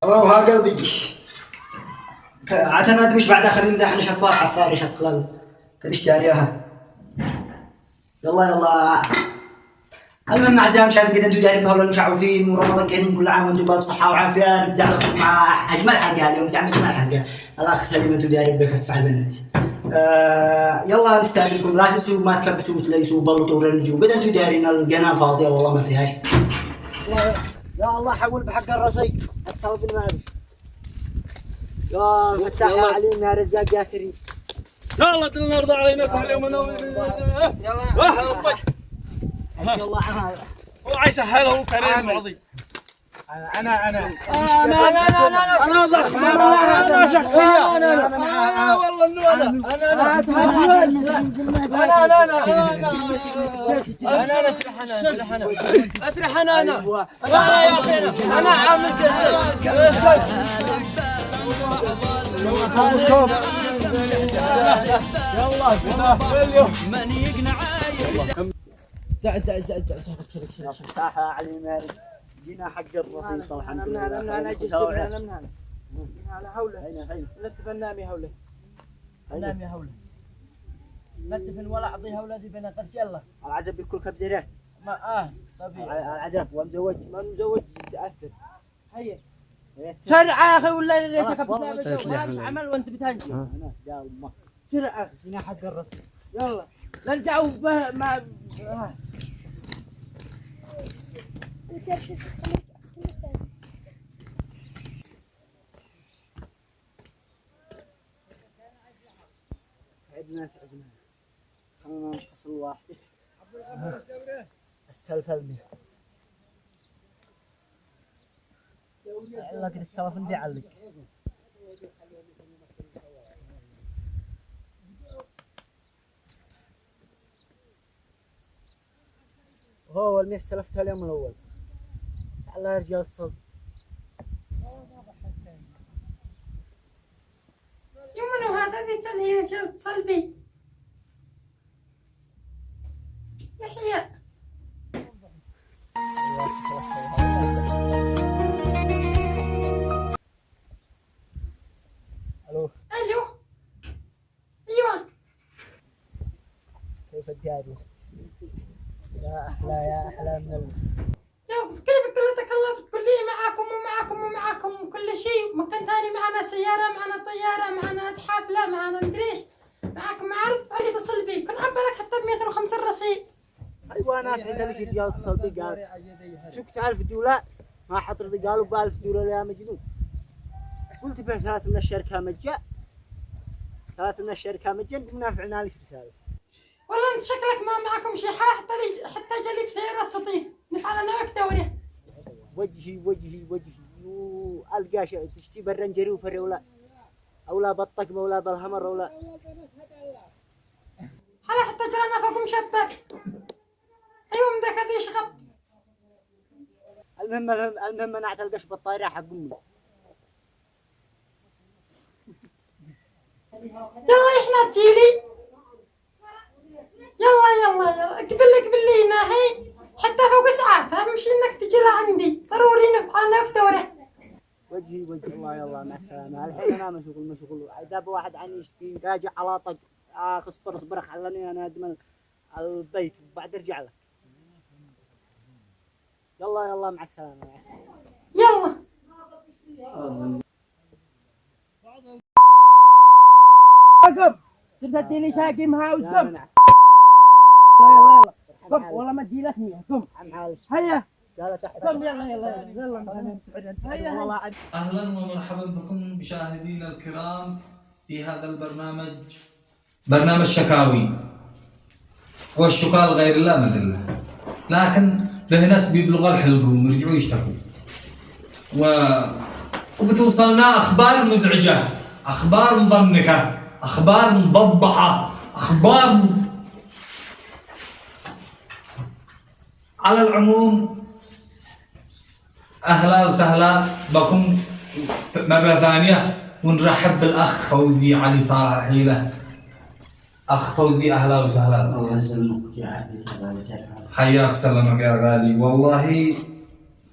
اوه ها قلبي عتنا مش بعد خلينا نمدح نشطار عفاري شقلل كدش داريها يلا يلا. المهم اعزائي مشاهدينا قد انتم دايرين بهول المشعوذين ورمضان كريم كل عام وانتم بألف صحة وعافية. نبدأ لكم مع أجمل حلقة اليوم تعمل أجمل حلقة الأخ سليم انتم دايرين بكف على البنات. يلا نستأذنكم لا تنسوا ما تكبسوا وتليسوا وبلطوا ورنجوا قد انتم دايرين القناة فاضية والله ما فيهاش. يا الله حول بحق الرصيد حتى في المعرفة. يا فتاح يا عليم يا رزاق يا كريم. يلا دلنا نرضى علينا في اليوم انا يلا الله عمال وعايش حاله وكريم عظيم. انا ضخم انا شخصيه انا والله انه انا اسرح انا انا عامل يلا من يقنع ساحة علي مالك جينا حق الرصيد طبعا انا جيت انا على هوله نتف نامي هوله نامي هوله نتف ولا اعطي هوله دي بين قرش يلا العزب بكل كبزيره ما طبيعي العزب ومزوج ما مزوج تاثر هيا شرع اخي ولا اللي تكبر ما عمل وانت بتهنجي انا يا الله شرع جينا حق الرصيد يلا نرجعوا به ما عدنا خلنا نقص الواحد استلفلني علق التلفون بيعلق هو اللي استلفتها اليوم الأول. الله يا رجال اتصل. يمنو هذا ذيك اللي هي جالس تتصل بي. يحيى. الو. ايوه. كيف الدار؟ يا أحلى من كيف قلتك الله تقول لي معاكم وكل شيء مكان ثاني معنا سيارة معنا طيارة معنا حافلة معنا مدريش معاكم عارف علي اتصل بي كن عبالك حتى ب105 رصيد. أيوة أنا في عندي شيء رجال اتصل بي قال سكت 1000 دولار ما حضرتك قالوا ب1000 دولار يا مجنون. قلت به 3 من الشركة مجان 3 من الشركة مجان قمنا فعلنا ليش رسالة. والله انت شكلك ما معكم شي حاجة حتى جالي بسيارة سطيف نفعل انا وياك دوري. وجهي القى شيء تشتي برنجري وفري ولا بطق ولا بالهمر ولا حلا حتى جرانا فوقهم شبك. ايوه من ذاك هذا يشغب. المهم انا اعتلقش بالطايرة حق امي. يلا احنا تجيلي يلا قبل لي هنا هي حتى فوق اسعاف اهم شيء انك تجي لعندي ضروري نفعلنا وقت دوره. وجهي الله يلا مع السلامة. الحين انا مشغول اذا بواحد عني يشتكي راجع على طق اصبر خلاني انا ادمن البيت وبعد ارجع لك. يلا مع السلامة. يلا صرت تديني شاقي هاوس قم يلا قم والله ما تجي لك مية قم هيا قم يلا هيا. أهلا ومرحبا بكم مشاهدينا الكرام في هذا البرنامج برنامج شكاوي. والشكال غير الله مذلة لكن به ناس بيبلغوا الحلقهم يرجعوا يشتكوا وبتوصلنا أخبار مزعجة أخبار مضنكة أخبار مضبحة أخبار على العموم. أهلا وسهلا بكم مرة ثانية ونرحب بالأخ فوزي علي صالح حيلة. أخ فوزي أهلا وسهلا. الله يسلمك يا حياك سلمك يا غالي. والله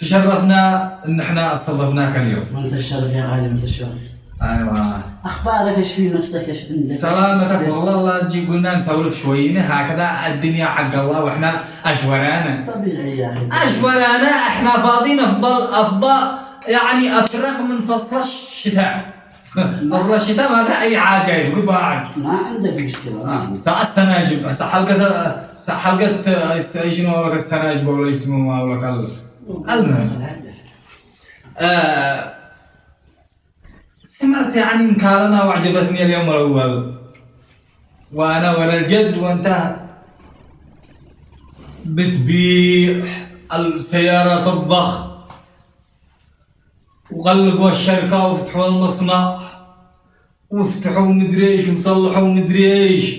تشرفنا ان احنا استضفناك اليوم. وانت الشرف يا غالي، وانت الشرف. ايوه اخبارك ايش في نفسك ايش عندك؟ سلامتك والله تجي قلنا نسولف شوينا هكذا الدنيا حق الله واحنا اشورانا. طبيعي يا اخي. اشورانا احنا فاضيين افضل يعني افرغ من فصل الشتاء. فصل الشتاء ما في اي حاجه قلت واحد. ما عندك مشكله. ساعة السناجب حلقة شنو ولا السناجب ولا اسمه ولا المهم سمعت يعني مكالمة وعجبتني اليوم الأول وأنا ولا الجد وأنت بتبيع السيارة تطبخ وغلقوا الشركة وفتحوا المصنع وفتحوا مدري ايش وصلحوا مدري ايش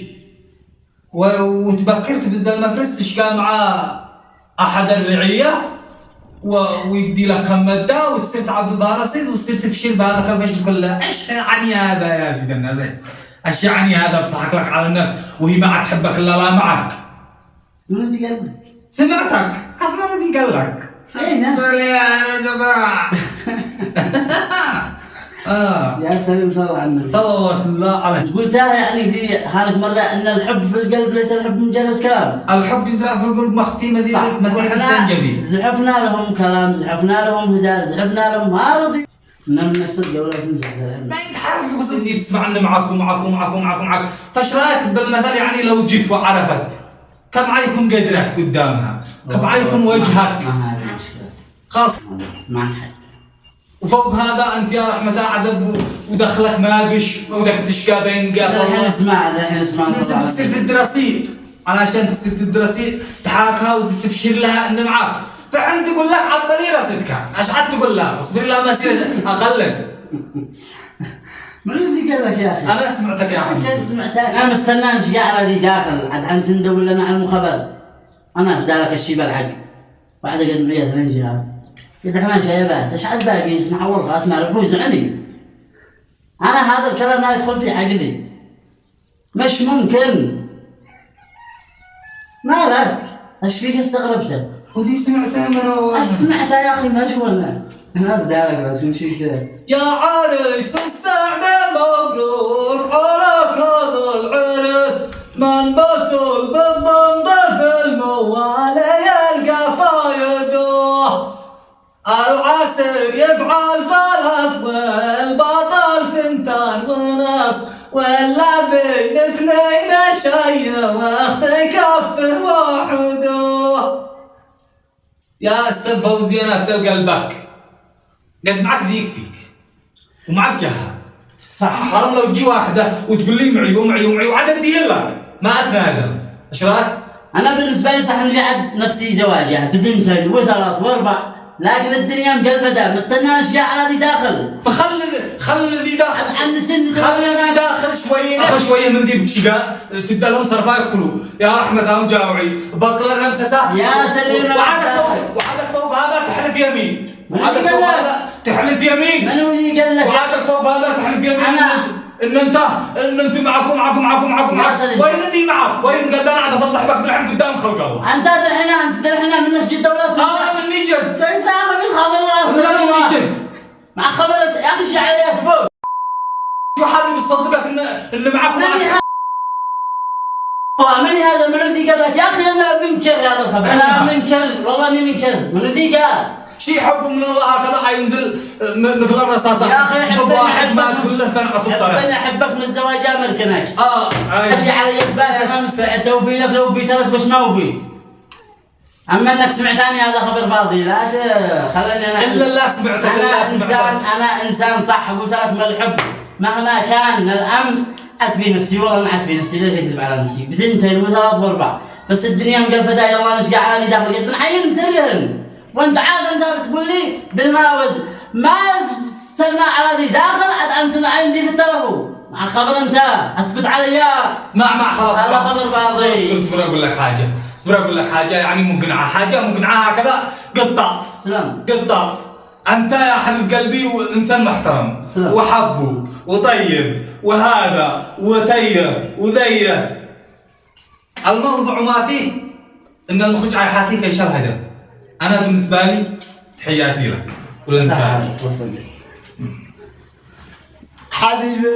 وتبكرت بالزلمة فرستش قال معاه أحد الرعية ويدي لك كم مادة وتصير تعبي بها رصيد وتصير تفشل بهذا الفشل كله. ايش يعني هذا يا سيدي الناس؟ ايش يعني هذا بتضحك لك على الناس وهي ما عاد تحبك الا لا معك؟ من اللي قال لك؟ سمعتك قبل الذي قال لك. اي ناس يا جماعة يا سلام صلى على النبي صلوات الله عليه. قلتها يعني في هذه مرة ان الحب في القلب ليس الحب مجرد كلام. الحب يزرع في القلب مخفي مدينة الزنجبيل. زحفنا لهم كلام، زحفنا لهم هدار، زحفنا لهم ما رضي. نمنا صدق ولا تمزح ما ينحرق بس اني تسمعني معكم فايش رايك بالمثل يعني لو جيت وعرفت كم عيكم قدرك قدامها كم عيكم وجهك. ما هذه المشكلة خلاص معك حق. وفوق هذا انت يا رحمة عزب ودخلك ماقش ودك تشقى بين قاطع. الحين اسمع تصير الدراسية علشان تصير الدراسية تحاكها وتفشل لها ان معاك فعند تقول لك عطلي رصيدك. ايش عاد تقول لها؟ اصبر لا ما يصير اقلص. من اللي قال لك يا اخي؟ انا سمعتك يا اخي. كيف سمعتك؟ انا مستنى ايش قاعد دي داخل عاد عن سنده ولا مع المخبر. انا بدالك الشيء بالحق بعد قد 100 رنجال قد احنا شايبات ايش عاد باقي يسمع اول غات مع ابوي زعني. انا هذا الكلام ما يدخل في عقلي مش ممكن. مالك؟ ايش فيك استغربت؟ ودي سمعتها من اول. ايش سمعتها يا اخي ما شغلنا. انا بدالك لا تكون شيء كذا. يا عريس السعد مبروك على هذا العرس من بطل بالضم في الموالي يلقى فايده العسر يفعل ثلاث والبطل ثنتان ونص والذي اثنين شيء واختي كفه وحده. يا استاذ فوزي انا افتل قلبك قد معك ذيك فيك ومعك جهه صح. حرام لو تجي واحده وتقول لي معي وعاد ادي لك ما اتنازل. ايش رايك؟ انا بالنسبه لي صح اني قاعد نفسي زواجها بثنتين وثلاث واربع لكن الدنيا مقلبه مستنى اشياء على ذي داخل. خل الذي داخل عن سن خلينا داخل شويه اخر شويه من ذي بتشقى تدى لهم صرفا ياكلوا يا رحمه هم جاوعي بطل الرمسسه يا سليم. وعادك فوق هذا تحلف يمين. وعادك فوق هذا تحلف يمين. من هو اللي قال لك؟ وعادك فوق هذا تحلف يمين. ان انت معكم وين ذي معك؟ وين قد انا قاعد افضح بك الحين قدام خلق الله. انت الحين منك جد ولا مني جد. انت اخذ خبر لا مني جد. مع خبرت يا اخي شعريه فوق. شو حد بيصدقك ان معك من هذا من الذي قال لك يا اخي انا منكر هذا الخبر. انا منكر والله اني منكر. من الذي قال؟ شي حب من الله هكذا حينزل مثل الرصاصه. يا اخي واحد ما تقول له ثنقه الطرف. انا احبك من الزواج امركنك. ايوه اشي على يد بالك انا مستعد اوفي لك لو وفيت لك بس ما وفيت. اما انك سمعتني هذا خبر فاضي لا خليني انا الا لا سمعتك. انا انسان صح قلت لك من الحب مهما كان الامر عتبي نفسي والله انا عتبي نفسي ليش اكذب على نفسي بثنتين وثلاث واربع بس الدنيا مقفله يلا نشقى على داخل قد بنعين ترهن وانت عاد انت بتقول لي بالهاوز ما استنى على ذي داخل عاد عن سنة عندي في التلفون مع خبر انت اثبت علي مع خلاص هذا خبر فاضي. اصبر اقول لك حاجه يعني مقنعه هكذا قطاف سلام قطاف. انت يا حبيب قلبي انسان محترم سلام. وحبوب وطيب وهذا وتيه وذيه. الموضوع ما فيه ان المخرج يحاكيك ايش الهدف. انا بالنسبه لي تحياتي لك وللمشاهد. حبيبي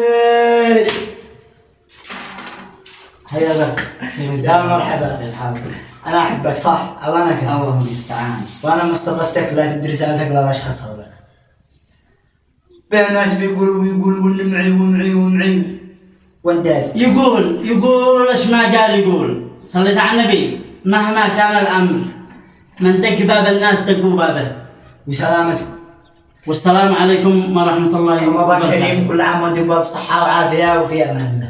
هيا بك يا مرحبا. انا احبك صح او انا كذا؟ الله المستعان. وانا مستضفتك لا تدري رسالتك للاشخاص هؤلاء. به ناس بيقول ومعي وانت يقول ايش ما قال يقول. صليت على النبي. مهما كان الامر من دق باب الناس دقوا بابه. وسلامتكم. والسلام عليكم ورحمه الله رمضان وبركاته. كريم، كل عام وانتم بصحة وعافية وفي امان الله.